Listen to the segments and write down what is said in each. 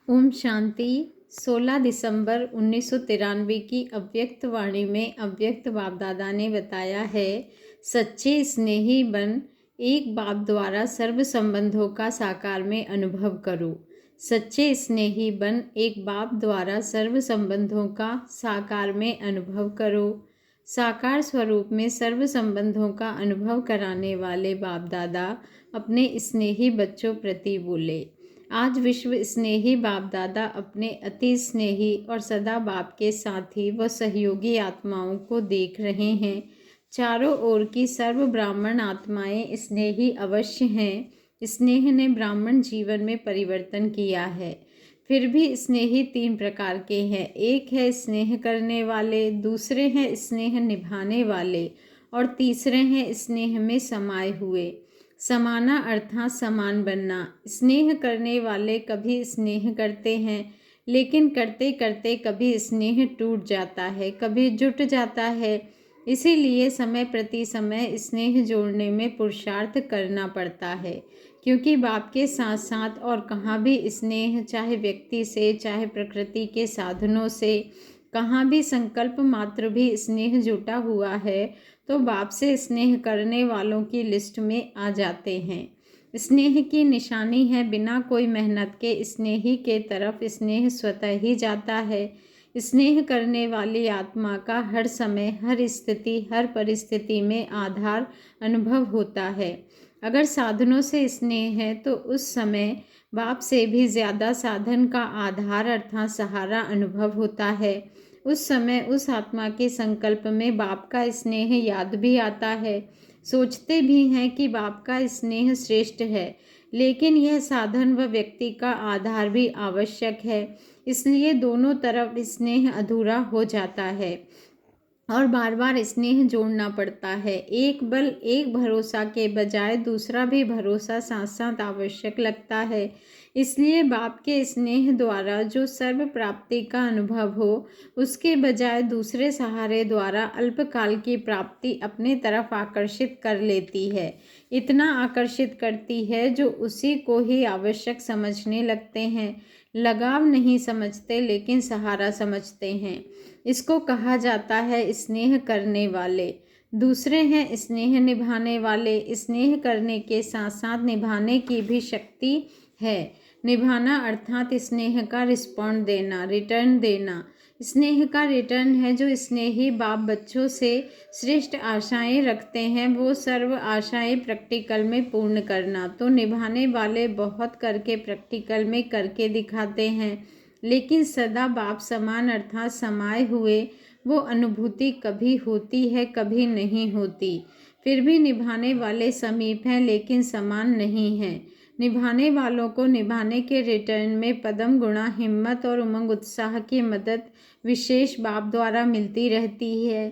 ओम शांति। 16 दिसंबर 1993 की अव्यक्त वाणी में अव्यक्त बाप दादा ने बताया है, सच्चे स्नेही बन एक बाप द्वारा सर्व संबंधों का साकार में अनुभव करो। सच्चे स्नेही बन एक बाप द्वारा सर्व संबंधों का साकार में अनुभव करो। साकार स्वरूप में सर्व संबंधों का अनुभव कराने वाले बाप दादा अपने स्नेही बच्चों प्रति बोले। आज विश्व स्नेही बाप दादा अपने अति स्नेही और सदा बाप के साथी व सहयोगी आत्माओं को देख रहे हैं। चारों ओर की सर्व ब्राह्मण आत्माएं स्नेही अवश्य हैं। स्नेह ने ब्राह्मण जीवन में परिवर्तन किया है। फिर भी स्नेही 3 प्रकार के हैं। एक है स्नेह करने वाले, दूसरे हैं स्नेह निभाने वाले और तीसरे हैं स्नेह में समाये हुए। समाना अर्थात समान बनना। स्नेह करने वाले कभी स्नेह करते हैं, लेकिन करते करते कभी स्नेह टूट जाता है, कभी जुट जाता है। इसीलिए समय प्रति समय स्नेह जोड़ने में पुरुषार्थ करना पड़ता है, क्योंकि बाप के साथ साथ और कहाँ भी स्नेह, चाहे व्यक्ति से, चाहे प्रकृति के साधनों से, कहाँ भी संकल्प मात्र भी स्नेह जुटा हुआ है तो बाप से स्नेह करने वालों की लिस्ट में आ जाते हैं। स्नेह की निशानी है बिना कोई मेहनत के स्नेही के तरफ स्नेह स्वतः ही जाता है। स्नेह करने वाली आत्मा का हर समय, हर स्थिति, हर परिस्थिति में आधार अनुभव होता है। अगर साधनों से स्नेह है तो उस समय बाप से भी ज़्यादा साधन का आधार अर्थात सहारा अनुभव होता है। उस समय उस आत्मा के संकल्प में बाप का स्नेह याद भी आता है। सोचते भी हैं कि बाप का स्नेह श्रेष्ठ है, लेकिन यह साधन व व्यक्ति का आधार भी आवश्यक है। इसलिए दोनों तरफ स्नेह अधूरा हो जाता है और बार बार स्नेह जोड़ना पड़ता है। एक बल, एक भरोसा के बजाय दूसरा भी भरोसा साथ साथ आवश्यक लगता है। इसलिए बाप के स्नेह द्वारा जो सर्व प्राप्ति का अनुभव हो, उसके बजाय दूसरे सहारे द्वारा अल्पकाल की प्राप्ति अपने तरफ आकर्षित कर लेती है। इतना आकर्षित करती है जो उसी को ही आवश्यक समझने लगते हैं। लगाव नहीं समझते, लेकिन सहारा समझते हैं। इसको कहा जाता है स्नेह करने वाले। दूसरे हैं स्नेह निभाने वाले। स्नेह करने के साथ साथ निभाने की भी शक्ति है। निभाना अर्थात स्नेह का रिस्पॉन्ड देना, रिटर्न देना। स्नेह का रिटर्न है जो स्नेही बाप बच्चों से श्रेष्ठ आशाएं रखते हैं, वो सर्व आशाएं प्रैक्टिकल में पूर्ण करना। तो निभाने वाले बहुत करके प्रैक्टिकल में करके दिखाते हैं, लेकिन सदा बाप समान अर्थात समाये हुए वो अनुभूति कभी होती है, कभी नहीं होती। फिर भी निभाने वाले समीप हैं, लेकिन समान नहीं हैं। निभाने वालों को निभाने के रिटर्न में पदम गुणा, हिम्मत और उमंग उत्साह की मदद विशेष बाप द्वारा मिलती रहती है।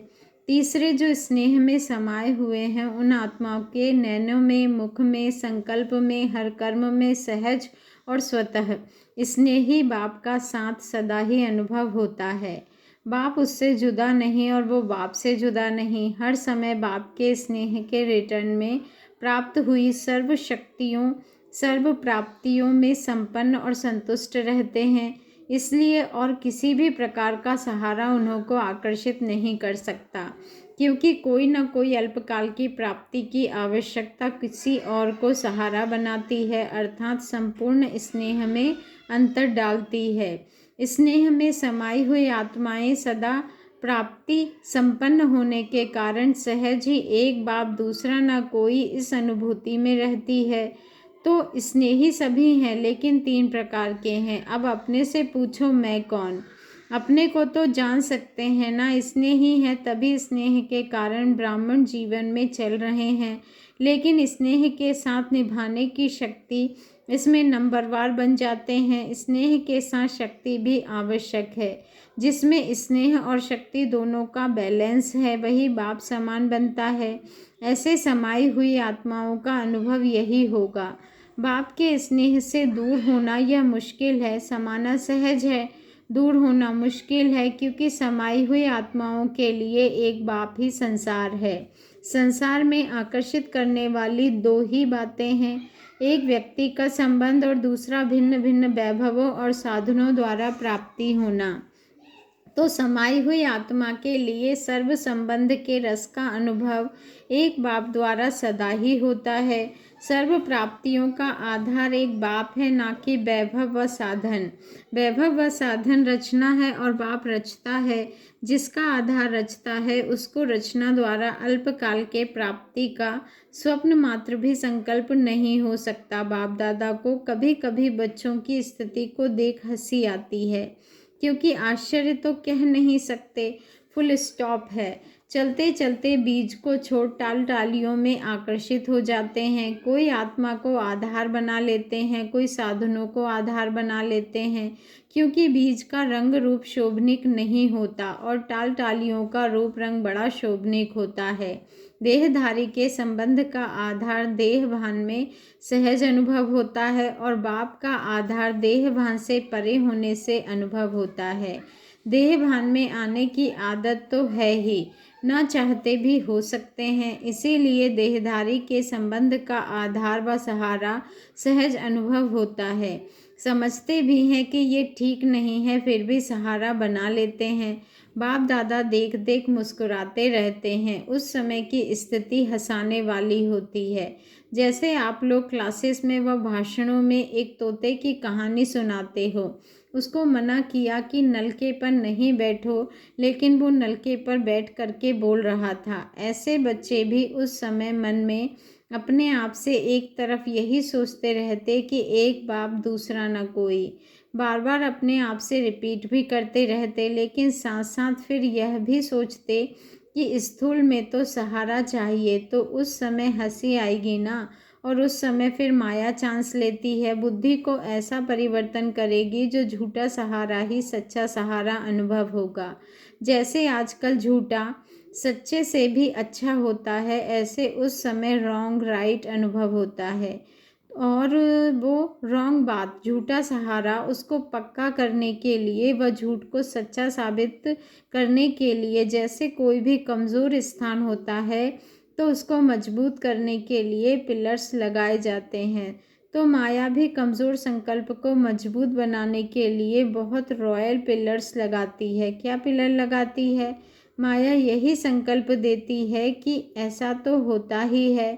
तीसरे जो स्नेह में समाये हुए हैं, उन आत्माओं के नैनों में, मुख में, संकल्प में, हर कर्म में सहज और स्वतः स्नेही बाप का साथ सदा ही अनुभव होता है। बाप उससे जुदा नहीं और वो बाप से जुदा नहीं। हर समय बाप के स्नेह के रिटर्न में प्राप्त हुई सर्व शक्तियों, सर्व प्राप्तियों में संपन्न और संतुष्ट रहते हैं। इसलिए और किसी भी प्रकार का सहारा उन्हों को आकर्षित नहीं कर सकता, क्योंकि कोई न कोई अल्पकाल की प्राप्ति की आवश्यकता किसी और को सहारा बनाती है, अर्थात संपूर्ण स्नेह में अंतर डालती है। स्नेह में समाई हुई आत्माएं सदा प्राप्ति संपन्न होने के कारण सहज ही एक बाप दूसरा न कोई इस अनुभूति में रहती है। तो स्नेही सभी हैं, लेकिन 3 प्रकार के हैं। अब अपने से पूछो, मैं कौन? अपने को तो जान सकते हैं ना, स्नेही है, तभी स्नेह के कारण ब्राह्मण जीवन में चल रहे हैं। लेकिन स्नेह के साथ निभाने की शक्ति, इसमें नंबरवार बन जाते हैं। स्नेह के साथ शक्ति भी आवश्यक है। जिसमें स्नेह और शक्ति दोनों का बैलेंस है, वही बाप समान बनता है। ऐसे समाई हुई आत्माओं का अनुभव यही होगा। बाप के स्नेह से दूर होना यह मुश्किल है, समाना सहज है। दूर होना मुश्किल है, क्योंकि समाई हुई आत्माओं के लिए एक बाप ही संसार है। संसार में आकर्षित करने वाली 2 ही बातें हैं। एक व्यक्ति का संबंध और दूसरा भिन्न भिन्न वैभवों और साधनों द्वारा प्राप्ति होना। तो समाई हुई आत्मा के लिए सर्व संबंध के रस का अनुभव एक बाप द्वारा सदा ही होता है। सर्व प्राप्तियों का आधार एक बाप है, ना कि वैभव व साधन। वैभव व साधन रचना है और बाप रचता है। जिसका आधार रचता है उसको रचना द्वारा अल्पकाल के प्राप्ति का स्वप्न मात्र भी संकल्प नहीं हो सकता। बाप दादा को कभी कभी बच्चों की स्थिति को देख हंसी आती है, क्योंकि आश्चर्य तो कह नहीं सकते, फुल स्टॉप है। चलते चलते बीज को छोड़ टाल टालियों में आकर्षित हो जाते हैं। कोई आत्मा को आधार बना लेते हैं, कोई साधनों को आधार बना लेते हैं, क्योंकि बीज का रंग रूप शोभनिक नहीं होता और टाल टालियों का रूप रंग बड़ा शोभनिक होता है। देहधारी के संबंध का आधार देह भान में सहज अनुभव होता है और बाप का आधार देह भान से परे होने से अनुभव होता है। देह भान में आने की आदत तो है ही, न चाहते भी हो सकते हैं। इसीलिए देहधारी के संबंध का आधार व सहारा सहज अनुभव होता है। समझते भी हैं कि ये ठीक नहीं है, फिर भी सहारा बना लेते हैं। बाप दादा देख देख मुस्कुराते रहते हैं। उस समय की स्थिति हंसाने वाली होती है। जैसे आप लोग क्लासेस में व भाषणों में एक तोते की कहानी सुनाते हो। उसको मना किया कि नलके पर नहीं बैठो, लेकिन वो नलके पर बैठ करके बोल रहा था। ऐसे बच्चे भी उस समय मन में अपने आप से एक तरफ यही सोचते रहते कि एक बाप दूसरा न कोई। बार बार अपने आप से रिपीट भी करते रहते, लेकिन साथ साथ फिर यह भी सोचते कि स्थूल में तो सहारा चाहिए। तो उस समय हंसी आएगी ना, और उस समय फिर माया चांस लेती है। बुद्धि को ऐसा परिवर्तन करेगी जो झूठा सहारा ही सच्चा सहारा अनुभव होगा। जैसे आजकल झूठा सच्चे से भी अच्छा होता है, ऐसे उस समय रॉन्ग राइट अनुभव होता है। और वो रॉन्ग बात, झूठा सहारा, उसको पक्का करने के लिए व झूठ को सच्चा साबित करने के लिए, जैसे कोई भी कमज़ोर स्थान होता है तो उसको मजबूत करने के लिए पिलर्स लगाए जाते हैं। तो माया भी कमज़ोर संकल्प को मजबूत बनाने के लिए बहुत रॉयल पिलर्स लगाती है। क्या पिलर लगाती है? माया यही संकल्प देती है कि ऐसा तो होता ही है।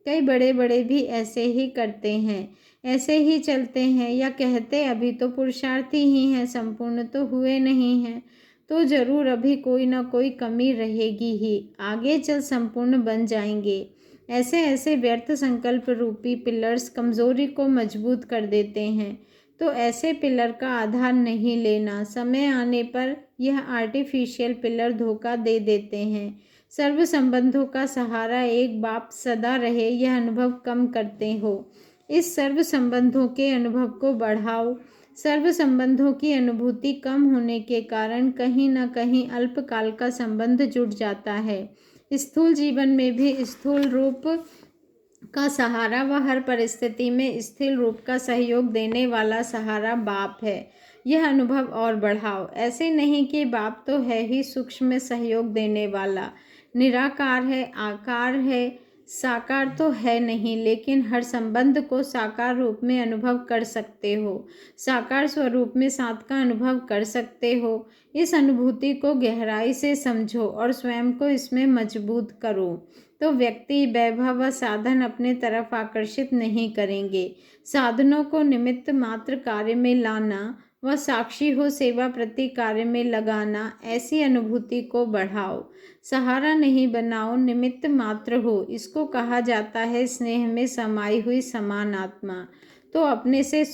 कई बड़े बड़े भी ऐसे ही करते हैं, ऐसे ही चलते हैं, या कहते अभी तो पुरुषार्थी ही हैं, संपूर्ण तो हुए नहीं हैं। तो जरूर अभी कोई ना कोई कमी रहेगी ही, आगे चल संपूर्ण बन जाएंगे। ऐसे ऐसे व्यर्थ संकल्प रूपी पिलर्स कमजोरी को मजबूत कर देते हैं। तो ऐसे पिलर का आधार नहीं लेना। समय आने पर यह आर्टिफिशियल पिलर धोखा दे देते हैं। सर्व संबंधों का सहारा एक बाप सदा रहे, यह अनुभव कम करते हो। इस सर्व संबंधों के अनुभव को बढ़ाओ। सर्व संबंधों की अनुभूति कम होने के कारण कहीं न कहीं अल्पकाल का संबंध जुड़ जाता है। स्थूल जीवन में भी स्थूल रूप का सहारा व हर परिस्थिति में स्थिर रूप का सहयोग देने वाला सहारा बाप है। यह अनुभव और बढ़ाओ। ऐसे नहीं कि बाप तो है ही सूक्ष्म सहयोग देने वाला, निराकार है, आकार है, साकार तो है नहीं, लेकिन हर संबंध को साकार रूप में अनुभव कर सकते हो, साकार स्वरूप में साथ का अनुभव कर सकते हो। इस अनुभूति को गहराई से समझो और स्वयं को इसमें मजबूत करो, तो व्यक्ति वैभव व साधन अपने तरफ आकर्षित नहीं करेंगे। साधनों को निमित्त मात्र कार्य में लाना व साक्षी हो सेवा प्रति कार्य में लगाना, ऐसी अनुभूति को बढ़ाओ। सहारा नहीं बनाओ, निमित्त मात्र हो। इसको कहा जाता है स्नेह में समाई हुई समान आत्मा। तो अपने से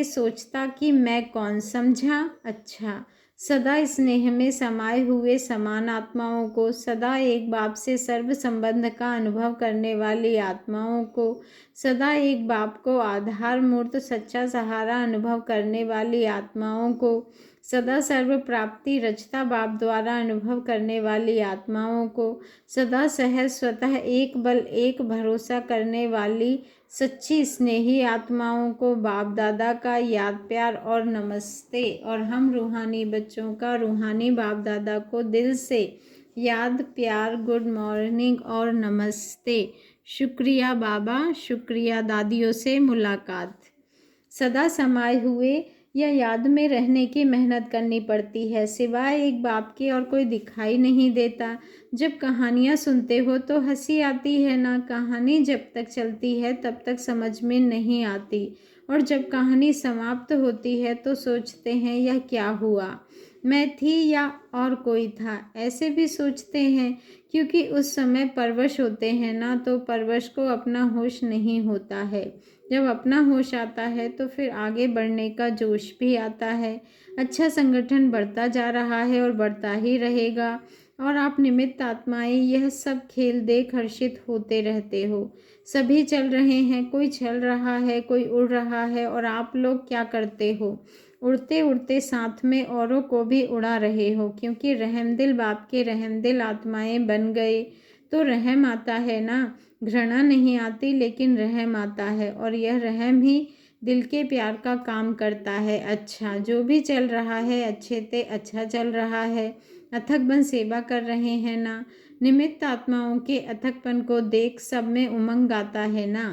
सोचता कि मैं कौन, समझा? अच्छा, सदा स्नेह में समाये हुए समान आत्माओं को, सदा एक बाप से सर्व संबंध का अनुभव करने वाली आत्माओं को, सदा एक बाप को आधार मूर्त सच्चा सहारा अनुभव करने वाली आत्माओं को, सदा सर्व प्राप्ति रचता बाप द्वारा अनुभव करने वाली आत्माओं को, सदा सहज स्वतः एक बल एक भरोसा करने वाली सच्ची स्नेही आत्माओं को बाप दादा का याद प्यार और नमस्ते। और हम रूहानी बच्चों का रूहानी बाप दादा को दिल से याद प्यार, गुड मॉर्निंग और नमस्ते। शुक्रिया बाबा, शुक्रिया दादियों से मुलाकात। सदा समाये हुए या याद में रहने की मेहनत करनी पड़ती है, सिवाय एक बाप के और कोई दिखाई नहीं देता। जब कहानियाँ सुनते हो तो हंसी आती है ना, कहानी जब तक चलती है तब तक समझ में नहीं आती, और जब कहानी समाप्त होती है तो सोचते हैं यह क्या हुआ, मैं थी या और कोई था, ऐसे भी सोचते हैं। क्योंकि उस समय परवश होते हैं ना, तो परवश को अपना होश नहीं होता है। जब अपना होश आता है तो फिर आगे बढ़ने का जोश भी आता है। अच्छा संगठन बढ़ता जा रहा है और बढ़ता ही रहेगा, और आप निमित्त आत्माएं यह सब खेल देख हर्षित होते रहते हो। सभी चल रहे हैं, कोई चल रहा है, कोई उड़ रहा है, और आप लोग क्या करते हो? उड़ते उड़ते साथ में औरों को भी उड़ा रहे हो, क्योंकि रहमदिल बाप के रहमदिल आत्माएं बन गए तो रहम आता है ना। घृणा नहीं आती, लेकिन रहम आता है, और यह रहम ही दिल के प्यार का काम करता है। अच्छा, जो भी चल रहा है अच्छे से अच्छा चल रहा है। अथक बन सेवा कर रहे हैं ना। निमित्त आत्माओं के अथकपन को देख सब में उमंग आता है ना।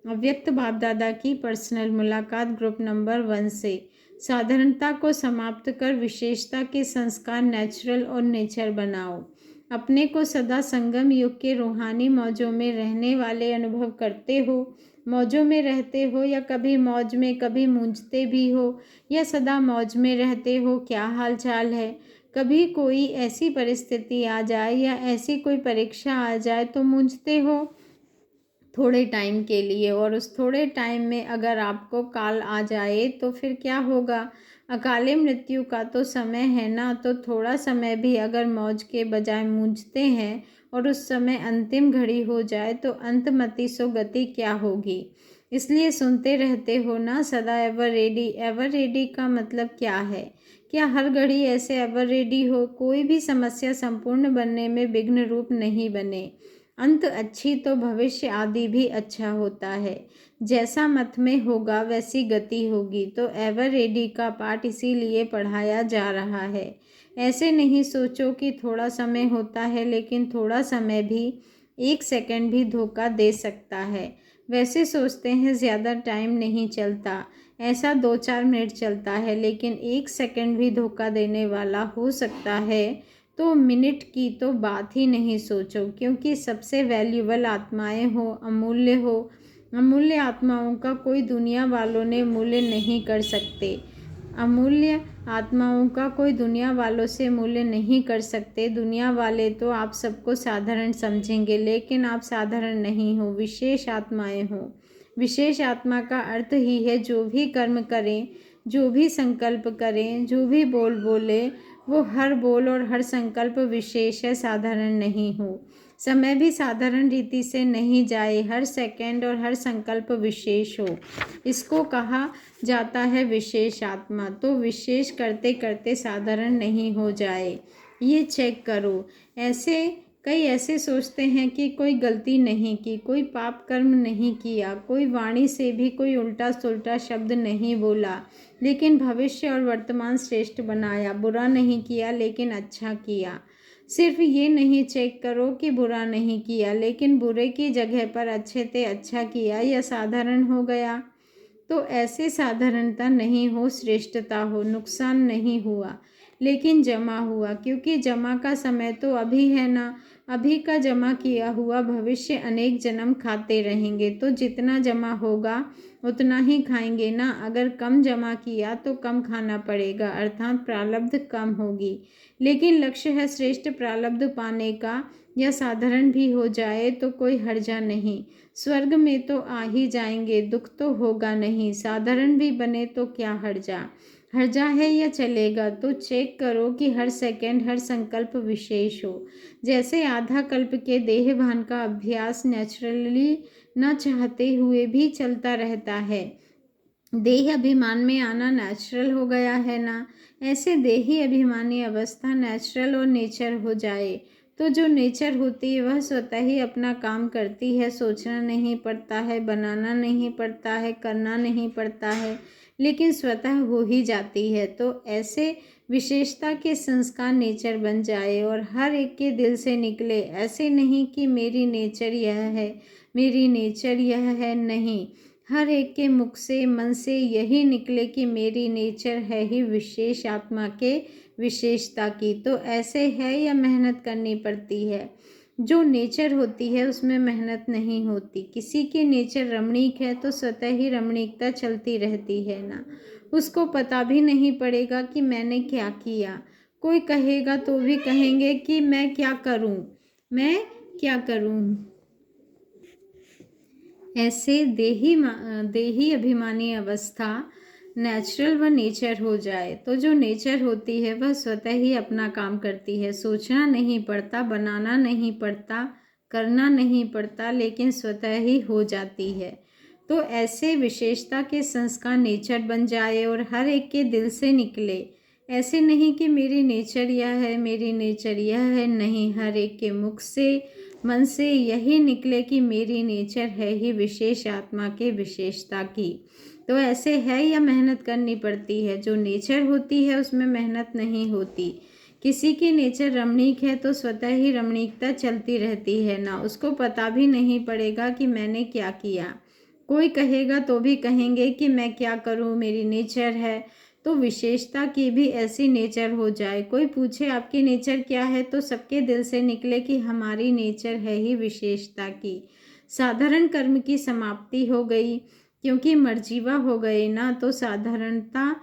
अव्यक्त बाप दादा की पर्सनल मुलाकात ग्रुप नंबर 1 से। साधारणता को समाप्त कर विशेषता के संस्कार नेचुरल और नेचर बनाओ। अपने को सदा संगम युग के रूहानी मौजों में रहने वाले अनुभव करते हो। मौजों में रहते हो या कभी मौज में कभी मूंझते भी हो, या सदा मौज में रहते हो, क्या हाल चाल है? कभी कोई ऐसी परिस्थिति आ जाए या ऐसी कोई परीक्षा आ जाए तो मूंझते हो थोड़े टाइम के लिए, और उस थोड़े टाइम में अगर आपको काल आ जाए तो फिर क्या होगा? अकाले मृत्यु का तो समय है ना, तो थोड़ा समय भी अगर मौज के बजाय मूंझते हैं और उस समय अंतिम घड़ी हो जाए तो अंतमति सो गति क्या होगी? इसलिए सुनते रहते हो ना सदा एवर रेडी। एवर रेडी का मतलब क्या है? क्या हर घड़ी ऐसे एवर रेडी हो? कोई भी समस्या संपूर्ण बनने में विघ्न रूप नहीं बने। अंत अच्छी तो भविष्य आदि भी अच्छा होता है। जैसा मत में होगा वैसी गति होगी। तो एवर रेडी का पाठ इसीलिए पढ़ाया जा रहा है। ऐसे नहीं सोचो कि थोड़ा समय होता है, लेकिन थोड़ा समय भी 1 सेकंड भी धोखा दे सकता है। वैसे सोचते हैं ज़्यादा टाइम नहीं चलता, ऐसा 2-4 मिनट चलता है, लेकिन 1 सेकंड भी धोखा देने वाला हो सकता है। तो मिनट की तो बात ही नहीं सोचो, क्योंकि सबसे वैल्यूबल आत्माएं हो, अमूल्य हो। अमूल्य आत्माओं का कोई दुनिया वालों ने मूल्य नहीं कर सकते। अमूल्य आत्माओं का कोई दुनिया वालों से मूल्य नहीं कर सकते। दुनिया वाले तो आप सबको साधारण समझेंगे, लेकिन आप साधारण नहीं हो, विशेष आत्माएं हो। विशेष आत्मा का अर्थ ही है जो भी कर्म करें, जो भी संकल्प करें, जो भी बोल बोले, वो हर बोल और हर संकल्प विशेष है, साधारण नहीं हो। समय भी साधारण रीति से नहीं जाए, हर सेकंड और हर संकल्प विशेष हो। इसको कहा जाता है विशेष आत्मा। तो विशेष करते करते साधारण नहीं हो जाए, ये चेक करो। कई ऐसे सोचते हैं कि कोई गलती नहीं की, कोई पाप कर्म नहीं किया, कोई वाणी से भी कोई उल्टा सुल्टा शब्द नहीं बोला, लेकिन भविष्य और वर्तमान श्रेष्ठ बनाया। बुरा नहीं किया लेकिन अच्छा किया। सिर्फ ये नहीं चेक करो कि बुरा नहीं किया, लेकिन बुरे की जगह पर अच्छे से अच्छा किया या साधारण हो गया। तो ऐसे साधारणता नहीं हो, श्रेष्ठता हो। नुकसान नहीं हुआ लेकिन जमा हुआ, क्योंकि जमा का समय तो अभी है ना। अभी का जमा किया हुआ भविष्य अनेक जन्म खाते रहेंगे, तो जितना जमा होगा उतना ही खाएंगे ना। अगर कम जमा किया तो कम खाना पड़ेगा, अर्थात प्रारब्ध कम होगी। लेकिन लक्ष्य है श्रेष्ठ प्रारब्ध पाने का, या साधारण भी हो जाए तो कोई हर्जा नहीं। स्वर्ग में तो आ ही जाएंगे, दुख तो होगा नहीं। साधारण भी बने तो क्या हर्जा? हर्जा है या चलेगा? तो चेक करो कि हर सेकंड हर संकल्प विशेष हो। जैसे आधा कल्प के देह भान का अभ्यास नेचुरली न चाहते हुए भी चलता रहता है। देह अभिमान में आना नेचुरल हो गया है ना। ऐसे देही अभिमानी अवस्था नेचुरल और नेचर हो जाए तो जो नेचर होती है वह स्वतः ही अपना काम करती है। सोचना नहीं पड़ता है, बनाना नहीं पड़ता है, करना नहीं पड़ता है, लेकिन स्वतः हो ही जाती है। तो ऐसे विशेषता के संस्कार नेचर बन जाए और हर एक के दिल से निकले। ऐसे नहीं कि मेरी नेचर यह है, मेरी नेचर यह है, नहीं। हर एक के मुख से, मन से यही निकले कि मेरी नेचर है ही विशेष आत्मा के विशेषता की। तो ऐसे है या मेहनत करनी पड़ती है? जो नेचर होती है उसमें मेहनत नहीं होती। किसी की नेचर रमणीक है तो स्वतः ही रमणीकता चलती रहती है ना, उसको पता भी नहीं पड़ेगा कि मैंने क्या किया। कोई कहेगा तो भी कहेंगे कि मैं क्या करूं, मैं क्या करूं। ऐसे देही अभिमानी अवस्था नेचुरल व नेचर हो जाए तो जो नेचर होती है वह स्वतः ही अपना काम करती है। सोचना नहीं पड़ता, बनाना नहीं पड़ता, करना नहीं पड़ता, लेकिन स्वतः ही हो जाती है। तो ऐसे विशेषता के संस्कार नेचर बन जाए और हर एक के दिल से निकले। ऐसे नहीं कि मेरी नेचर यह है, मेरी नेचर यह है, नहीं। हर एक के मुख से, मन से यही निकले कि मेरी नेचर है ही विशेष आत्मा के विशेषता की। तो ऐसे है या मेहनत करनी पड़ती है? जो नेचर होती है उसमें मेहनत नहीं होती। किसी की नेचर रमणीक है तो स्वतः ही रमणीकता चलती रहती है ना, उसको पता भी नहीं पड़ेगा कि मैंने क्या किया। कोई कहेगा तो भी कहेंगे कि मैं क्या करूं, मेरी नेचर है। तो विशेषता की भी ऐसी नेचर हो जाए। कोई पूछे आपकी नेचर क्या है तो सबके दिल से निकले कि हमारी नेचर है ही विशेषता की। साधारण कर्म की समाप्ति हो गई, क्योंकि मरजीवा हो गए ना, तो साधारणता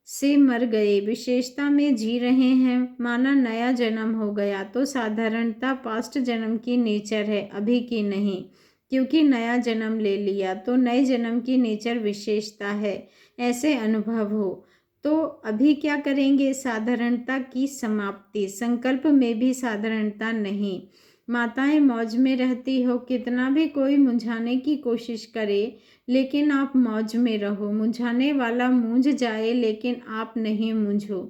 से मर गए। विशेषता में जी रहे हैं, माना नया जन्म हो गया। तो साधारणता पास्ट जन्म की नेचर है, अभी की नहीं। क्योंकि नया जन्म ले लिया तो नए जन्म की नेचर विशेषता है, ऐसे अनुभव हो। तो अभी क्या करेंगे? साधारणता की समाप्ति। संकल्प में भी साधारणता नहीं। माताएं मौज में रहती हो, कितना भी कोई मुझाने की कोशिश करे लेकिन आप मौज में रहो। मुझाने वाला मूंझ जाए लेकिन आप नहीं मूंझो,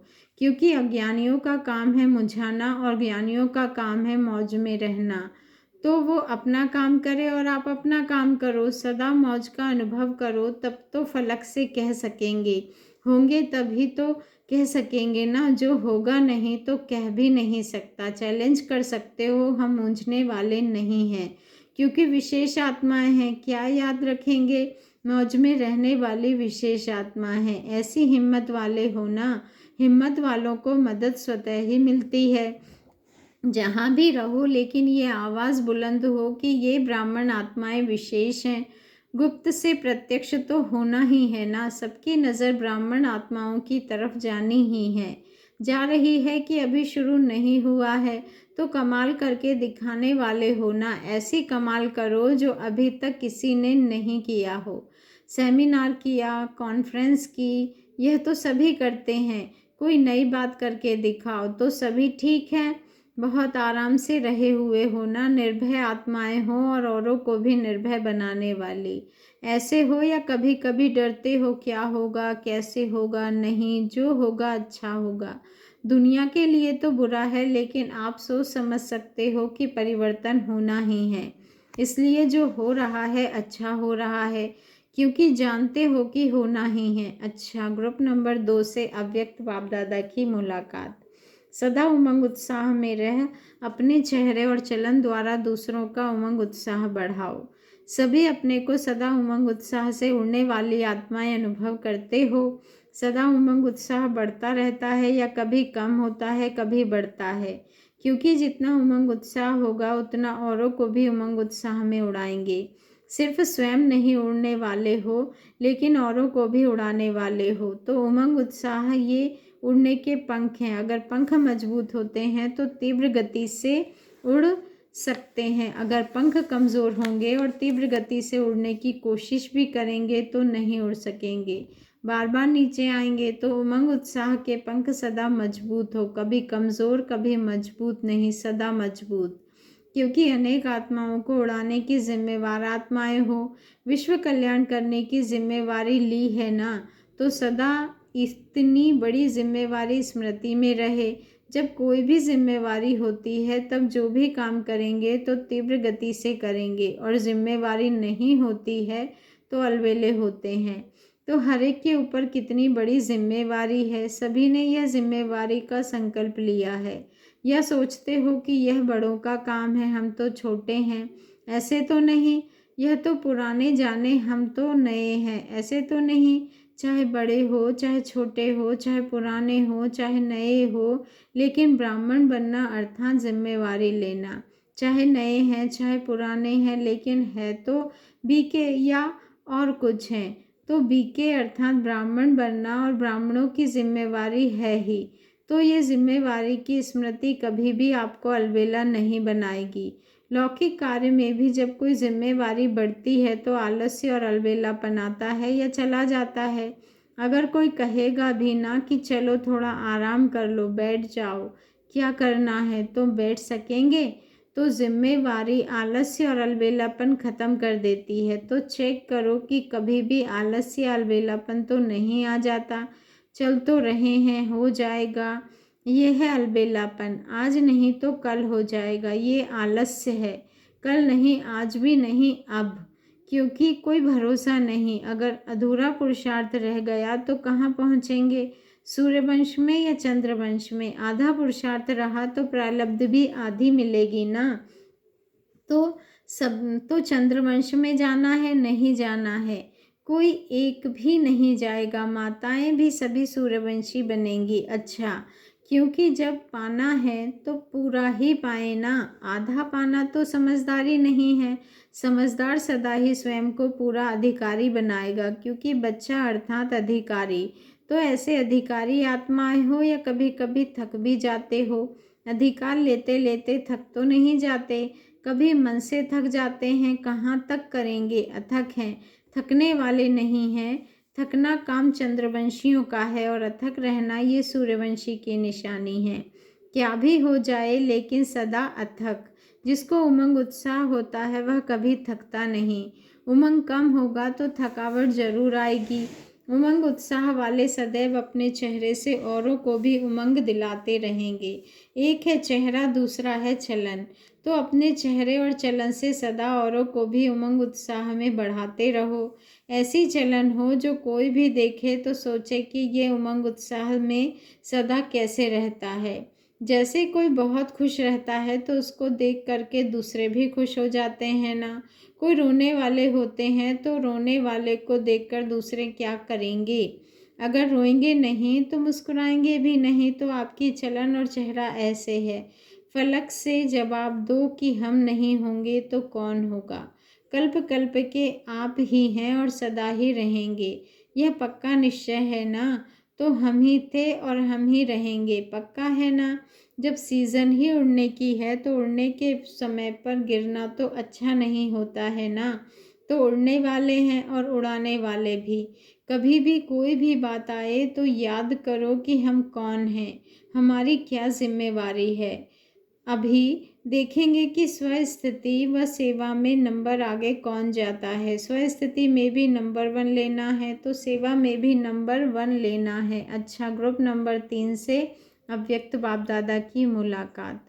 क्योंकि अज्ञानियों का काम है मुझाना और ज्ञानियों का काम है मौज में रहना। तो वो अपना काम करे और आप अपना काम करो, सदा मौज का अनुभव करो, तब तो फलक से कह सकेंगे। होंगे तभी तो कह सकेंगे ना, जो होगा नहीं तो कह भी नहीं सकता। चैलेंज कर सकते हो, हम मूंझने वाले नहीं हैं, क्योंकि विशेष आत्माएं हैं। क्या याद रखेंगे? मौज में रहने वाली विशेष आत्मा है। ऐसी हिम्मत वाले हो ना, हिम्मत वालों को मदद स्वतः ही मिलती है जहाँ भी रहो। लेकिन ये आवाज़ बुलंद हो कि ये ब्राह्मण आत्माएं विशेष हैं। गुप्त से प्रत्यक्ष तो होना ही है ना। सबकी नज़र ब्राह्मण आत्माओं की तरफ जानी ही है, जा रही है कि अभी शुरू नहीं हुआ है। तो कमाल करके दिखाने वाले हो ना, ऐसी कमाल करो जो अभी तक किसी ने नहीं किया हो। सेमिनार किया, कॉन्फ्रेंस की, यह तो सभी करते हैं। कोई नई बात करके दिखाओ तो सभी ठीक है। बहुत आराम से रहे हुए हो ना, निर्भय आत्माएं हो और औरों को भी निर्भय बनाने वाली। ऐसे हो या कभी कभी डरते हो, क्या होगा, कैसे होगा? नहीं, जो होगा अच्छा होगा। दुनिया के लिए तो बुरा है, लेकिन आप सोच समझ सकते हो कि परिवर्तन होना ही है। इसलिए जो हो रहा है अच्छा हो रहा है, क्योंकि जानते हो कि होना ही है अच्छा। ग्रुप नंबर 2 से अव्यक्त बाप दादा की मुलाकात। सदा उमंग उत्साह में रह, अपने चेहरे और चलन द्वारा दूसरों का उमंग उत्साह बढ़ाओ। सभी अपने को सदा उमंग उत्साह से उड़ने वाली आत्माएं अनुभव करते हो। सदा उमंग उत्साह बढ़ता रहता है या कभी कम होता है, कभी बढ़ता है, क्योंकि जितना उमंग उत्साह होगा उतना औरों को भी उमंग उत्साह में उड़ाएंगे। सिर्फ स्वयं नहीं उड़ने वाले हो, लेकिन औरों को भी उड़ाने वाले हो। तो उमंग उत्साह ये उड़ने के पंख हैं। अगर पंख मजबूत होते हैं तो तीव्र गति से उड़ सकते हैं। अगर पंख कमज़ोर होंगे और तीव्र गति से उड़ने की कोशिश भी करेंगे तो नहीं उड़ सकेंगे, बार बार नीचे आएंगे। तो उमंग उत्साह के पंख सदा मजबूत हो, कभी कमज़ोर कभी मजबूत नहीं, सदा मजबूत। क्योंकि अनेक आत्माओं को उड़ाने की जिम्मेवार आत्माएं हो, विश्व कल्याण करने की जिम्मेवारी ली है ना, तो सदा इतनी बड़ी जिम्मेवारी स्मृति में रहे। जब कोई भी जिम्मेवारी होती है तब जो भी काम करेंगे तो तीव्र गति से करेंगे, और जिम्मेवारी नहीं होती है तो अलवेले होते हैं। तो हर एक के ऊपर कितनी बड़ी जिम्मेवारी है। सभी ने यह जिम्मेवारी का संकल्प लिया है। यह सोचते हो कि यह बड़ों का काम है, हम तो छोटे हैं। ऐसे तो नहीं। यह तो पुराने जाने, हम तो नए हैं, ऐसे तो नहीं। चाहे बड़े हो, चाहे छोटे हो, चाहे पुराने हो, चाहे नए हो, लेकिन ब्राह्मण बनना अर्थात जिम्मेवारी लेना। चाहे नए हैं, चाहे पुराने हैं, लेकिन है तो बीके या और कुछ है तो बीके अर्थात ब्राह्मण बनना, और ब्राह्मणों की जिम्मेवारी है ही। तो ये जिम्मेवारी की स्मृति कभी भी आपको अलबेला नहीं बनाएगी। लौकिक कार्य में भी जब कोई जिम्मेवारी बढ़ती है तो आलस्य और अलबेलापन आता है या चला जाता है। अगर कोई कहेगा भी ना कि चलो थोड़ा आराम कर लो, बैठ जाओ, क्या करना है, तो बैठ सकेंगे, तो जिम्मेवारी आलस्य और अलबेलापन खत्म कर देती है। तो चेक करो कि कभी भी आलस्य या अलबेलापन तो नहीं आ जाता। चल तो रहे हैं, हो जाएगा, ये है अलबेलापन। आज नहीं तो कल हो जाएगा, ये आलस्य है। कल नहीं, आज भी नहीं, अब, क्योंकि कोई भरोसा नहीं। अगर अधूरा पुरुषार्थ रह गया तो कहाँ पहुँचेंगे? सूर्यवंश में या चंद्रवंश में? आधा पुरुषार्थ रहा तो प्रारब्ध भी आधी मिलेगी ना। तो चंद्रवंश में जाना है, नहीं जाना है, कोई एक भी नहीं जाएगा। माताएं भी सभी सूर्यवंशी बनेंगी। अच्छा, क्योंकि जब पाना है तो पूरा ही पाए ना। आधा पाना तो समझदारी नहीं है। समझदार सदा ही स्वयं को पूरा अधिकारी बनाएगा, क्योंकि बच्चा अर्थात अधिकारी। तो ऐसे अधिकारी आत्माएं हो या कभी कभी थक भी जाते हो। अधिकार लेते लेते थक तो नहीं जाते, कभी मन से थक जाते हैं। कहाँ तक करेंगे, अथक हैं, थकने वाले नहीं हैं। थकना काम चंद्रवंशियों का है और अथक रहना ये सूर्यवंशी की निशानी है। क्या भी हो जाए लेकिन सदा अथक। जिसको उमंग उत्साह होता है वह कभी थकता नहीं। उमंग कम होगा तो थकावट जरूर आएगी। उमंग उत्साह वाले सदैव अपने चेहरे से औरों को भी उमंग दिलाते रहेंगे। एक है चेहरा, दूसरा है चलन। तो अपने चेहरे और चलन से सदा औरों को भी उमंग उत्साह में बढ़ाते रहो। ऐसी चलन हो जो कोई भी देखे तो सोचे कि ये उमंग उत्साह में सदा कैसे रहता है। जैसे कोई बहुत खुश रहता है तो उसको देख करके दूसरे भी खुश हो जाते हैं ना। कोई रोने वाले होते हैं तो रोने वाले को देखकर दूसरे क्या करेंगे? अगर रोएंगे नहीं तो मुस्कुराएंगे भी नहीं। तो आपकी चलन और चेहरा ऐसे है। फलक से जवाब दो कि हम नहीं होंगे तो कौन होगा? कल्प कल्प के आप ही हैं और सदा ही रहेंगे, यह पक्का निश्चय है ना। तो हम ही थे और हम ही रहेंगे, पक्का है ना। जब सीजन ही उड़ने की है तो उड़ने के समय पर गिरना तो अच्छा नहीं होता है ना। तो उड़ने वाले हैं और उड़ाने वाले भी। कभी भी कोई भी बात आए तो याद करो कि हम कौन हैं, हमारी क्या जिम्मेवारी है। अभी देखेंगे कि स्वस्थिति व सेवा में नंबर आगे कौन जाता है। स्वस्थिति में भी नंबर 1 लेना है तो सेवा में भी नंबर 1 लेना है। अच्छा, ग्रुप नंबर 3 से अव्यक्त बाप दादा की मुलाकात।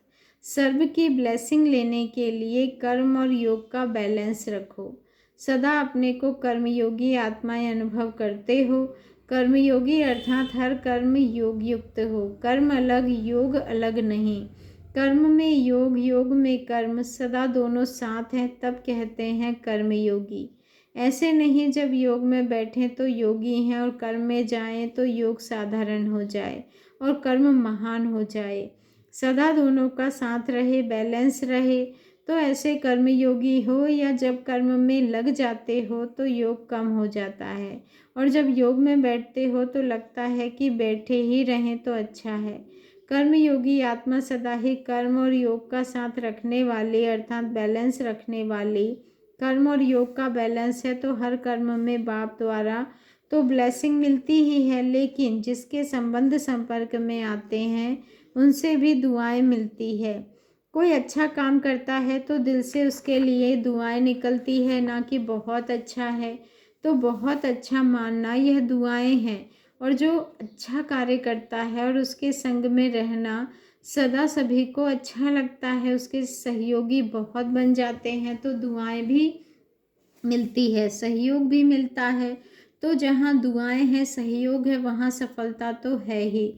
सर्व की ब्लेसिंग लेने के लिए कर्म और योग का बैलेंस रखो। सदा अपने को कर्मयोगी आत्माएं अनुभव करते हो। कर्मयोगी अर्थात हर कर्म योग युक्त हो। कर्म अलग, योग अलग नहीं। कर्म में योग, योग में कर्म, सदा दोनों साथ हैं, तब कहते हैं कर्मयोगी। ऐसे नहीं जब योग में बैठें तो योगी हैं और कर्म में जाएं तो योग साधारण हो जाए और कर्म महान हो जाए। सदा दोनों का साथ रहे, बैलेंस रहे, तो ऐसे कर्मयोगी हो। या जब कर्म में लग जाते हो तो योग कम हो जाता है, और जब योग में बैठते हो तो लगता है कि बैठे ही रहें तो अच्छा है। कर्मयोगी आत्मा सदा ही कर्म और योग का साथ रखने वाली अर्थात बैलेंस रखने वाली। कर्म और योग का बैलेंस है तो हर कर्म में बाप द्वारा तो ब्लेसिंग मिलती ही है, लेकिन जिसके संबंध संपर्क में आते हैं उनसे भी दुआएं मिलती है। कोई अच्छा काम करता है तो दिल से उसके लिए दुआएं निकलती है, ना कि बहुत अच्छा है तो बहुत अच्छा मानना, यह दुआएं हैं। और जो अच्छा कार्य करता है और उसके संग में रहना सदा सभी को अच्छा लगता है, उसके सहयोगी बहुत बन जाते हैं तो दुआएं भी मिलती है, सहयोग भी मिलता है। तो जहाँ दुआएं हैं, सहयोग है, वहाँ सफलता तो है ही।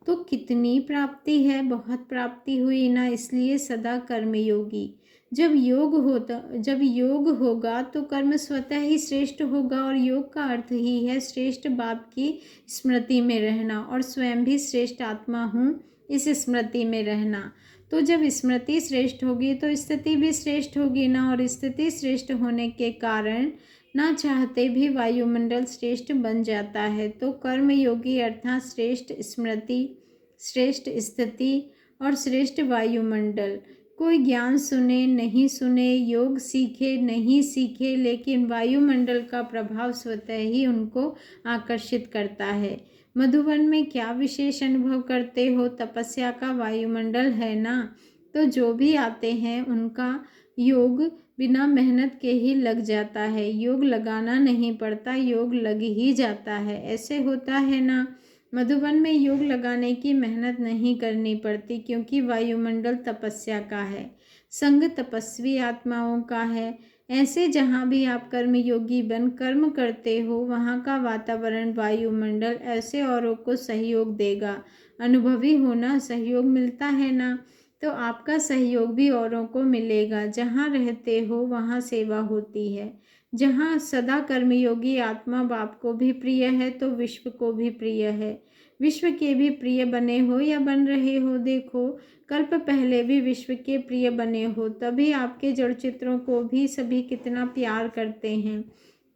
तो कितनी प्राप्ति है, बहुत प्राप्ति हुई ना। इसलिए सदा कर्मयोगी। जब योग होगा तो कर्म स्वतः ही श्रेष्ठ होगा, और योग का अर्थ ही है श्रेष्ठ बाप की स्मृति में रहना, और स्वयं भी श्रेष्ठ आत्मा हूँ इस स्मृति में रहना। तो जब स्मृति श्रेष्ठ होगी तो स्थिति भी श्रेष्ठ होगी ना, और स्थिति श्रेष्ठ होने के कारण ना चाहते भी वायुमंडल श्रेष्ठ बन जाता है। तो कर्म योगी अर्थात श्रेष्ठ स्मृति, श्रेष्ठ स्थिति और श्रेष्ठ वायुमंडल। कोई ज्ञान सुने नहीं सुने, योग सीखे नहीं सीखे, लेकिन वायुमंडल का प्रभाव स्वतः ही उनको आकर्षित करता है। मधुबन में क्या विशेष अनुभव करते हो? तपस्या का वायुमंडल है ना, तो जो भी आते हैं उनका योग बिना मेहनत के ही लग जाता है। योग लगाना नहीं पड़ता, योग लग ही जाता है। ऐसे होता है ना। मधुबन में योग लगाने की मेहनत नहीं करनी पड़ती, क्योंकि वायुमंडल तपस्या का है, संग तपस्वी आत्माओं का है। ऐसे जहाँ भी आप कर्म योगी बन कर्म करते हो, वहाँ का वातावरण वायुमंडल ऐसे औरों को सहयोग देगा। अनुभवी होना, सहयोग मिलता है ना, तो आपका सहयोग भी औरों को मिलेगा। जहाँ रहते हो वहाँ सेवा होती है। जहाँ सदा कर्मयोगी आत्मा बाप को भी प्रिय है तो विश्व को भी प्रिय है। विश्व के भी प्रिय बने हो या बन रहे हो, देखो कल्प पहले भी विश्व के प्रिय बने हो, तभी आपके जड़ चित्रों को भी सभी कितना प्यार करते हैं।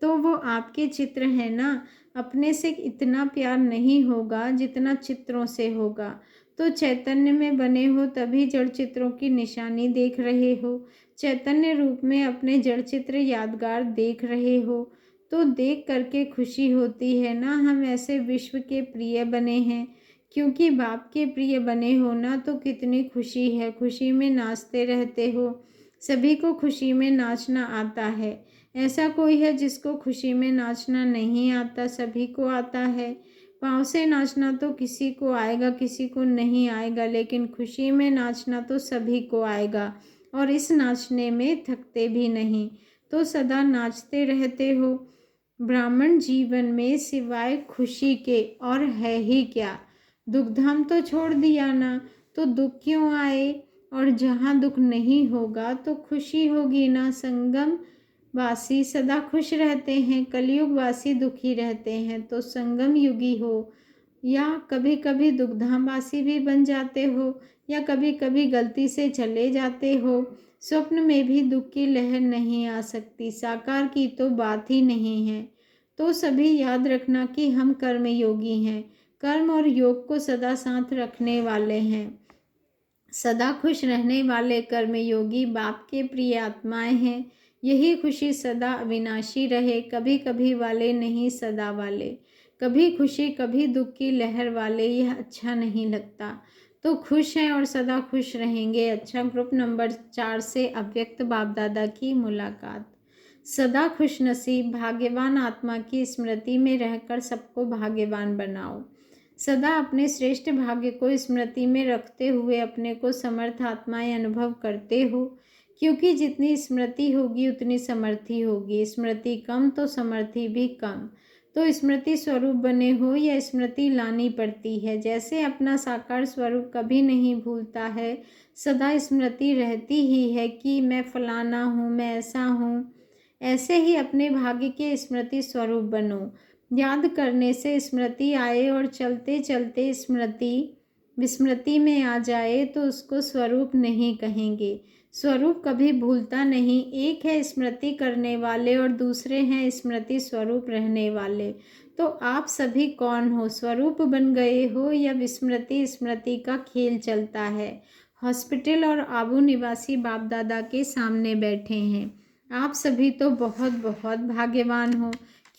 तो वो आपके चित्र हैं ना, अपने से इतना प्यार नहीं होगा जितना चित्रों से होगा। तो चैतन्य में बने हो तभी जड़ चित्रों की निशानी देख रहे हो। चैतन्य रूप में अपने जड़ चित्र यादगार देख रहे हो, तो देख करके खुशी होती है ना। हम ऐसे विश्व के प्रिय बने हैं, क्योंकि बाप के प्रिय बने हो ना, तो कितनी खुशी है। खुशी में नाचते रहते हो। सभी को खुशी में नाचना आता है। ऐसा कोई है जिसको खुशी में नाचना नहीं आता? सभी को आता है। पाँव से नाचना तो किसी को आएगा, किसी को नहीं आएगा, लेकिन खुशी में नाचना तो सभी को आएगा, और इस नाचने में थकते भी नहीं, तो सदा नाचते रहते हो। ब्राह्मण जीवन में सिवाय खुशी के और है ही क्या? दुख धाम तो छोड़ दिया ना, तो दुख क्यों आए? और जहाँ दुख नहीं होगा तो खुशी होगी ना। संगम वासी सदा खुश रहते हैं, कलयुग वासी दुखी रहते हैं। तो संगम युगी हो या कभी कभी दुखधाम वासी भी बन जाते हो, या कभी कभी गलती से चले जाते हो। स्वप्न में भी दुख की लहर नहीं आ सकती, साकार की तो बात ही नहीं है। तो सभी याद रखना कि हम कर्म योगी हैं, कर्म और योग को सदा साथ रखने वाले हैं। सदा खुश रहने वाले कर्मयोगी बाप के प्रिय आत्माएं हैं। यही खुशी सदा अविनाशी रहे, कभी कभी वाले नहीं सदा वाले। कभी खुशी कभी दुख की लहर वाले, यह अच्छा नहीं लगता। तो खुश हैं और सदा खुश रहेंगे। अच्छा, ग्रुप नंबर 4 से अव्यक्त बाप दादा की मुलाकात। सदा खुश नसीब भाग्यवान आत्मा की स्मृति में रहकर सबको भाग्यवान बनाओ। सदा अपने श्रेष्ठ भाग्य को स्मृति में रखते हुए अपने को समर्थ आत्माएं अनुभव करते हो, क्योंकि जितनी स्मृति होगी उतनी समर्थी होगी। स्मृति कम तो समर्थी भी कम। तो स्मृति स्वरूप बने हो या स्मृति लानी पड़ती है। जैसे अपना साकार स्वरूप कभी नहीं भूलता है, सदा स्मृति रहती ही है कि मैं फलाना हूँ, मैं ऐसा हूँ। ऐसे ही अपने भाग्य के स्मृति स्वरूप बनो। याद करने से स्मृति आए और चलते चलते स्मृति विस्मृति में आ जाए तो उसको स्वरूप नहीं कहेंगे। स्वरूप कभी भूलता नहीं। एक है स्मृति करने वाले और दूसरे हैं स्मृति स्वरूप रहने वाले। तो आप सभी कौन हो? स्वरूप बन गए हो या विस्मृति स्मृति का खेल चलता है? हॉस्पिटल और आबू निवासी बाप दादा के सामने बैठे हैं। आप सभी तो बहुत बहुत भाग्यवान हो,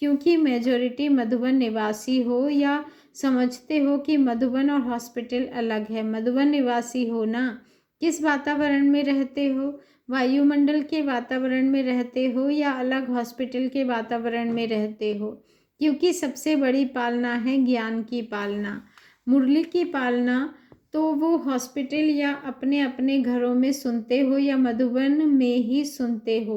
क्योंकि मेजॉरिटी मधुबन निवासी हो, या समझते हो कि मधुबन और हॉस्पिटल अलग है। मधुबन निवासी हो ना। किस वातावरण में रहते हो? वायुमंडल के वातावरण में रहते हो या अलग हॉस्पिटल के वातावरण में रहते हो? क्योंकि सबसे बड़ी पालना है ज्ञान की पालना, मुरली की पालना। तो वो हॉस्पिटल या अपने अपने घरों में सुनते हो या मधुबन में ही सुनते हो,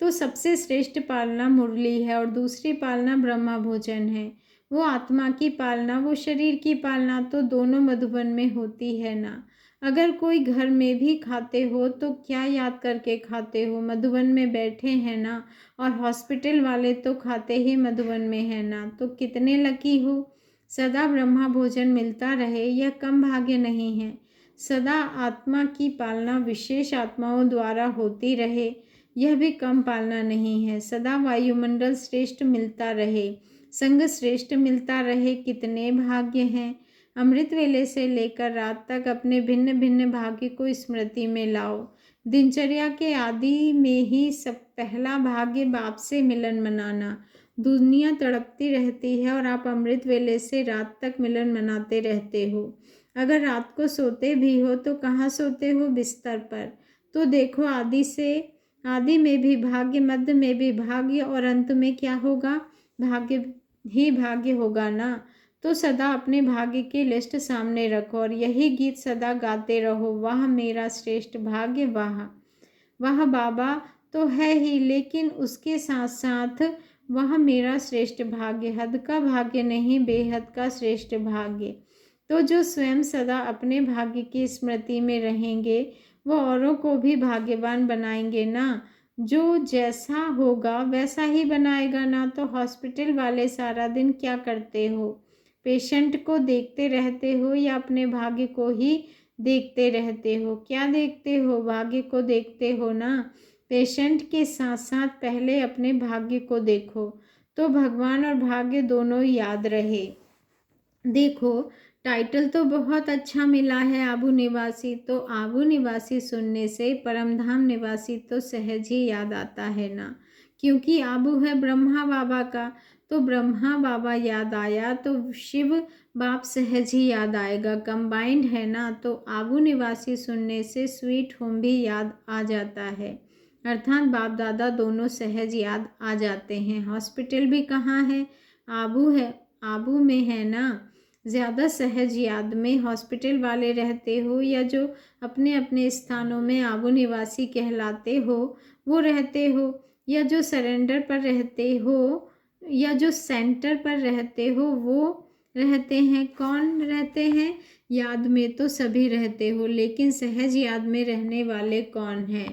तो सबसे श्रेष्ठ पालना मुरली है, और दूसरी पालना ब्रह्मा भोजन है। वो आत्मा की पालना, वो शरीर की पालना तो दोनों मधुबन में होती है ना। अगर कोई घर में भी खाते हो तो क्या याद करके खाते हो? मधुबन में बैठे हैं ना, और हॉस्पिटल वाले तो खाते ही मधुबन में है ना, तो कितने लकी हो। सदा ब्रह्मा भोजन मिलता रहे यह कम भाग्य नहीं है। सदा आत्मा की पालना विशेष आत्माओं द्वारा होती रहे यह भी कम पालना नहीं है। सदा वायुमंडल श्रेष्ठ मिलता रहे, संग श्रेष्ठ मिलता रहे, कितने भाग्य हैं। अमृत वेले से लेकर रात तक अपने भिन्न भिन्न भाग्य को स्मृति में लाओ। दिनचर्या के आदि में ही सब पहला भाग्य बाप से मिलन मनाना। दुनिया तड़पती रहती है और आप अमृत वेले से रात तक मिलन मनाते रहते हो। अगर रात को सोते भी हो तो कहाँ सोते हो? बिस्तर पर। तो देखो आदि में भी भाग्य, मध्य में भी भाग्य, और अंत में क्या होगा? भाग्य ही भाग्य होगा ना। तो सदा अपने भाग्य की लिस्ट सामने रखो और यही गीत सदा गाते रहो, वाह मेरा श्रेष्ठ भाग्य, वाह वह बाबा तो है ही, लेकिन उसके साथ साथ वह मेरा श्रेष्ठ भाग्य, हद का भाग्य नहीं, बेहद का श्रेष्ठ भाग्य। तो जो स्वयं सदा अपने भाग्य की स्मृति में रहेंगे वो औरों को भी भाग्यवान बनाएंगे ना। जो जैसा होगा वैसा ही बनाएगा ना। तो हॉस्पिटल वाले सारा दिन क्या करते हो? पेशेंट को देखते रहते हो या अपने भाग्य को ही देखते रहते हो? क्या देखते हो? भाग्य को देखते हो ना। पेशेंट के साथ साथ पहले अपने भाग्य को देखो तो भगवान और भाग्य दोनों याद रहे। देखो टाइटल तो बहुत अच्छा मिला है आबू निवासी, तो आबू निवासी सुनने से परमधाम निवासी तो सहज ही याद आता है ना, क्योंकि आबू है ब्रह्मा बाबा का, तो ब्रह्मा बाबा याद आया तो शिव बाप सहज ही याद आएगा, कंबाइंड है ना। तो आबू निवासी सुनने से स्वीट होम भी याद आ जाता है, अर्थात बाप दादा दोनों सहज याद आ जाते हैं। हॉस्पिटल भी कहाँ है? आबू है, आबू में है ना। ज़्यादा सहज याद में हॉस्पिटल वाले रहते हो या जो अपने अपने स्थानों में आबू निवासी कहलाते हो वो रहते हो, या जो सरेंडर पर रहते हो या जो सेंटर पर रहते हो वो रहते हैं। कौन रहते हैं? याद में तो सभी रहते हो, लेकिन सहज याद में रहने वाले कौन हैं?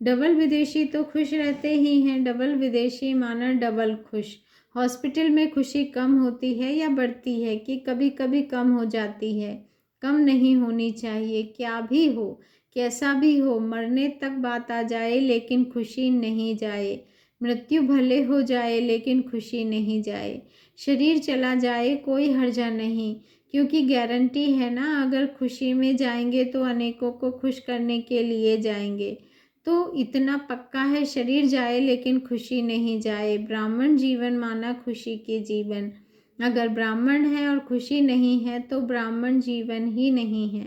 डबल विदेशी तो खुश रहते ही हैं। डबल विदेशी माना डबल खुश। हॉस्पिटल में खुशी कम होती है या बढ़ती है कि कभी कभी कम हो जाती है? कम नहीं होनी चाहिए, क्या भी हो, कैसा भी हो, मरने तक बात आ जाए लेकिन खुशी नहीं जाए। मृत्यु भले हो जाए लेकिन खुशी नहीं जाए। शरीर चला जाए कोई हर्जा नहीं, क्योंकि गारंटी है ना अगर खुशी में जाएंगे तो अनेकों को खुश करने के लिए जाएंगे। तो इतना पक्का है शरीर जाए लेकिन खुशी नहीं जाए। ब्राह्मण जीवन माना खुशी के जीवन। अगर ब्राह्मण है और खुशी नहीं है तो ब्राह्मण जीवन ही नहीं है।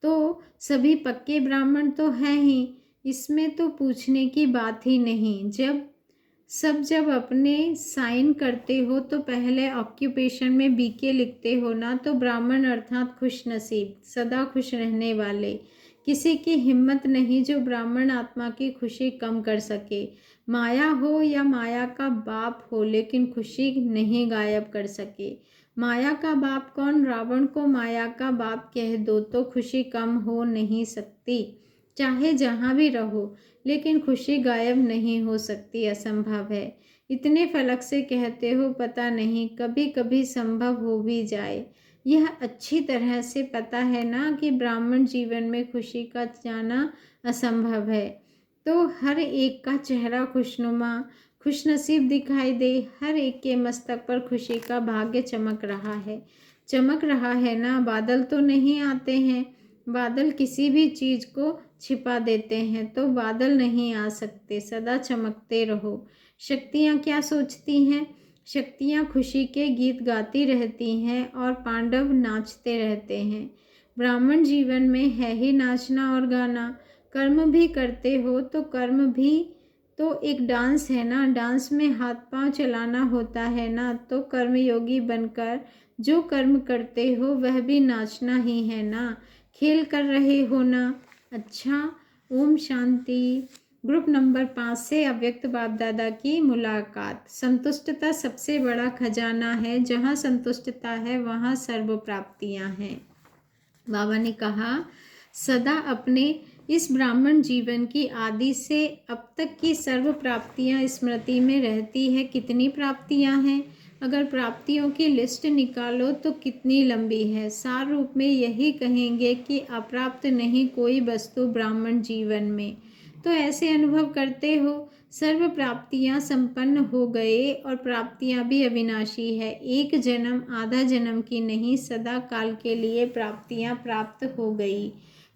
तो सभी पक्के ब्राह्मण तो हैं ही, इसमें तो पूछने की बात ही नहीं। जब अपने साइन करते हो तो पहले ऑक्यूपेशन में बीके लिखते हो ना, तो ब्राह्मण अर्थात खुश नसीब, सदा खुश रहने वाले। किसी की हिम्मत नहीं जो ब्राह्मण आत्मा की खुशी कम कर सके। माया हो या माया का बाप हो, लेकिन खुशी नहीं गायब कर सके। माया का बाप कौन? रावण को माया का बाप कह दो तो खुशी कम हो नहीं सकती, चाहे जहाँ भी रहो, लेकिन खुशी गायब नहीं हो सकती, असंभव है। इतने फलक से कहते हो पता नहीं, कभी कभी संभव हो भी जाए। यह अच्छी तरह से पता है ना कि ब्राह्मण जीवन में खुशी का जाना असंभव है। तो हर एक का चेहरा खुशनुमा, खुशनसीब दिखाई दे, हर एक के मस्तक पर खुशी का भाग्य चमक रहा है ना। बादल तो नहीं आते हैं, बादल किसी भी चीज़ को छिपा देते हैं, तो बादल नहीं आ सकते। सदा चमकते रहो। शक्तियाँ क्या सोचती हैं? शक्तियाँ खुशी के गीत गाती रहती हैं और पांडव नाचते रहते हैं। ब्राह्मण जीवन में है ही नाचना और गाना। कर्म भी करते हो तो कर्म भी तो एक डांस है ना, डांस में हाथ पांव चलाना होता है ना। तो कर्मयोगी बनकर जो कर्म करते हो वह भी नाचना ही है ना, खेल कर रहे हो ना। अच्छा, ओम शांति। ग्रुप नंबर 5 से अव्यक्त बाप दादा की मुलाकात। संतुष्टता सबसे बड़ा खजाना है, जहाँ संतुष्टता है वहाँ सर्व प्राप्तियाँ हैं। बाबा ने कहा सदा अपने इस ब्राह्मण जीवन की आदि से अब तक की सर्व प्राप्तियां स्मृति में रहती है। कितनी प्राप्तियां हैं? अगर प्राप्तियों की लिस्ट निकालो तो कितनी लंबी है। सार रूप में यही कहेंगे कि अप्राप्त नहीं कोई वस्तु ब्राह्मण जीवन में। तो ऐसे अनुभव करते हो सर्व प्राप्तियां संपन्न हो गए और प्राप्तियां भी अविनाशी है। एक जन्म आधा जन्म की नहीं, सदा काल के लिए प्राप्तियां प्राप्त हो गई।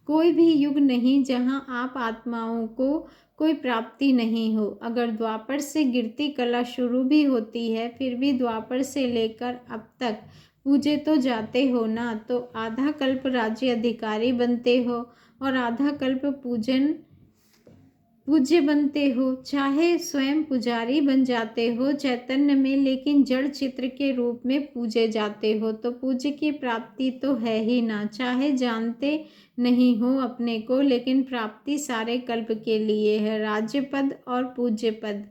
कोई भी युग नहीं जहां आप आत्माओं को कोई प्राप्ति नहीं हो। अगर द्वापर से गिरती कला शुरू भी होती है, फिर भी द्वापर से लेकर अब तक पूजे तो जाते हो ना। तो आधा कल्प राज्य अधिकारी बनते हो और आधा कल्प पूज्य बनते हो। चाहे स्वयं पुजारी बन जाते हो चैतन्य में, लेकिन जड़ चित्र के रूप में पूजे जाते हो। तो पूज्य की प्राप्ति तो है ही ना। चाहे जानते नहीं हो अपने को, लेकिन प्राप्ति सारे कल्प के लिए है। राज्य पद और पूज्य पद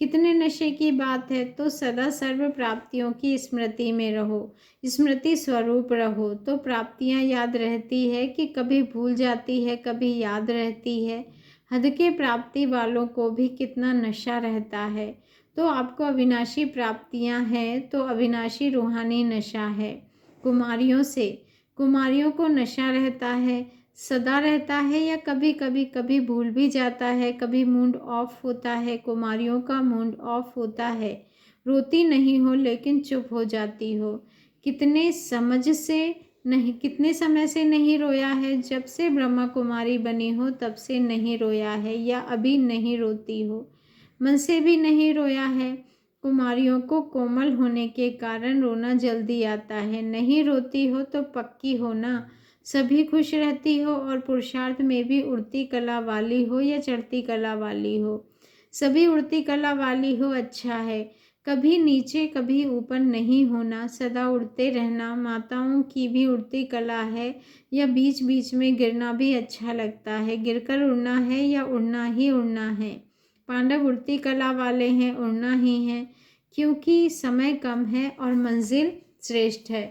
कितने नशे की बात है। तो सदा सर्व प्राप्तियों की स्मृति में रहो, स्मृति स्वरूप रहो, तो प्राप्तियां याद रहती है कि कभी भूल जाती है, कभी याद रहती है। हद के प्राप्ति वालों को भी कितना नशा रहता है। तो आपको अविनाशी प्राप्तियां हैं, तो अविनाशी रूहानी नशा है। कुमारियों को नशा रहता है, सदा रहता है या कभी भूल भी जाता है, कभी मूड ऑफ होता है। कुमारियों का मूड ऑफ होता है, रोती नहीं हो लेकिन चुप हो जाती हो। कितने समय से नहीं रोया है। जब से ब्रह्मा कुमारी बनी हो तब से नहीं रोया है, या अभी नहीं रोती हो, मन से भी नहीं रोया है। कुमारियों को कोमल होने के कारण रोना जल्दी आता है। नहीं रोती हो तो पक्की हो ना, सभी खुश रहती हो। और पुरुषार्थ में भी उड़ती कला वाली हो या चढ़ती कला वाली हो, सभी उड़ती कला वाली हो अच्छा है। कभी नीचे कभी ऊपर नहीं होना, सदा उड़ते रहना। माताओं की भी उड़ती कला है, या बीच बीच में गिरना भी अच्छा लगता है। गिरकर उड़ना है या उड़ना ही उड़ना है। पांडव उड़ती कला वाले हैं, उड़ना ही है, क्योंकि समय कम है और मंजिल श्रेष्ठ है।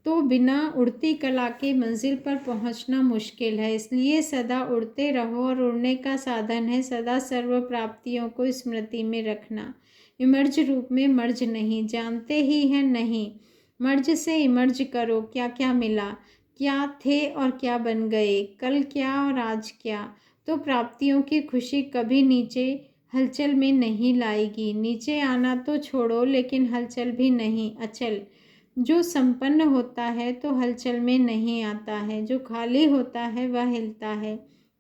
तो बिना उड़ती कला के मंजिल पर पहुंचना मुश्किल है। इसलिए सदा उड़ते रहो, और उड़ने का साधन है सदा सर्व प्राप्तियों को स्मृति में रखना। इमर्ज रूप में मर्ज नहीं, जानते ही हैं नहीं। मर्ज से इमर्ज करो, क्या क्या मिला, क्या थे और क्या बन गए, कल क्या और आज क्या। तो प्राप्तियों की खुशी कभी नीचे हलचल में नहीं लाएगी। नीचे आना तो छोड़ो, लेकिन हलचल भी नहीं। अचल जो संपन्न होता है तो हलचल में नहीं आता है, जो खाली होता है वह हिलता है।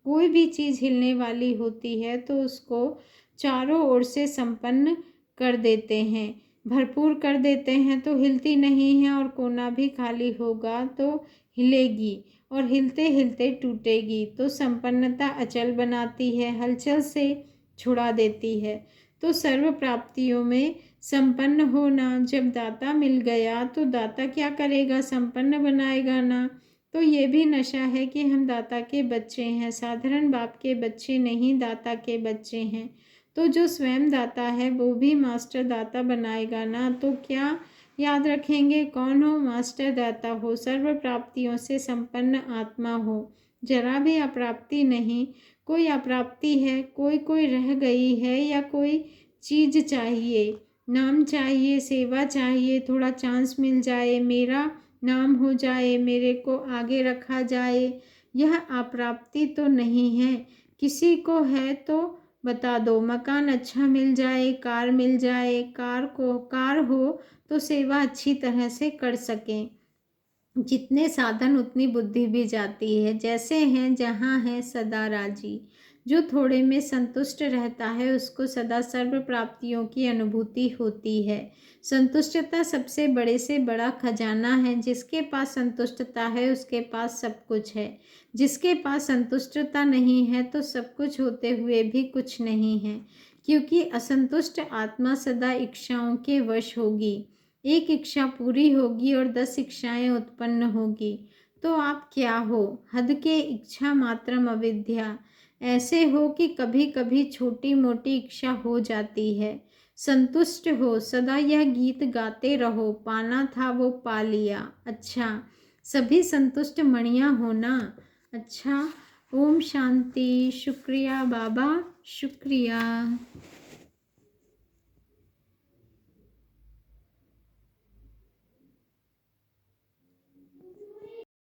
कोई भी चीज़ हिलने वाली होती है तो उसको चारों ओर से संपन्न कर देते हैं, भरपूर कर देते हैं, तो हिलती नहीं है। और कोना भी खाली होगा तो हिलेगी, और हिलते हिलते टूटेगी। तो संपन्नता अचल बनाती है, हलचल से छुड़ा देती है। तो सर्व प्राप्तियों में संपन्न होना। जब दाता मिल गया तो दाता क्या करेगा, संपन्न बनाएगा ना। तो ये भी नशा है कि हम दाता के बच्चे हैं, साधारण बाप के बच्चे नहीं, दाता के बच्चे हैं। तो जो स्वयं दाता है वो भी मास्टर दाता बनाएगा ना। तो क्या याद रखेंगे, कौन हो, मास्टर दाता हो, सर्व प्राप्तियों से संपन्न आत्मा हो, जरा भी अप्राप्ति नहीं। कोई अप्राप्ति है, कोई रह गई है, या कोई चीज़ चाहिए, नाम चाहिए, सेवा चाहिए, थोड़ा चांस मिल जाए, मेरा नाम हो जाए, मेरे को आगे रखा जाए, यह अप्राप्ति तो नहीं है। किसी को है तो बता दो, मकान अच्छा मिल जाए, कार मिल जाए, कार हो तो सेवा अच्छी तरह से कर सकें। जितने साधन उतनी बुद्धि भी जाती है। जैसे हैं जहाँ हैं सदा राजी, जो थोड़े में संतुष्ट रहता है उसको सदा सर्व प्राप्तियों की अनुभूति होती है। संतुष्टता सबसे बड़े से बड़ा खजाना है। जिसके पास संतुष्टता है उसके पास सब कुछ है। जिसके पास संतुष्टता नहीं है तो सब कुछ होते हुए भी कुछ नहीं है, क्योंकि असंतुष्ट आत्मा सदा इच्छाओं के वश होगी। एक इच्छा पूरी होगी और 10 इच्छाएं उत्पन्न होगी। तो आप क्या हो, हद के इच्छा मात्रम अविद्या। ऐसे हो कि कभी कभी छोटी मोटी इच्छा हो जाती है। संतुष्ट हो, सदा यह गीत गाते रहो, पाना था वो पा लिया। अच्छा, सभी संतुष्ट मणियाँ हो ना। अच्छा, ओम शांति। शुक्रिया बाबा, शुक्रिया।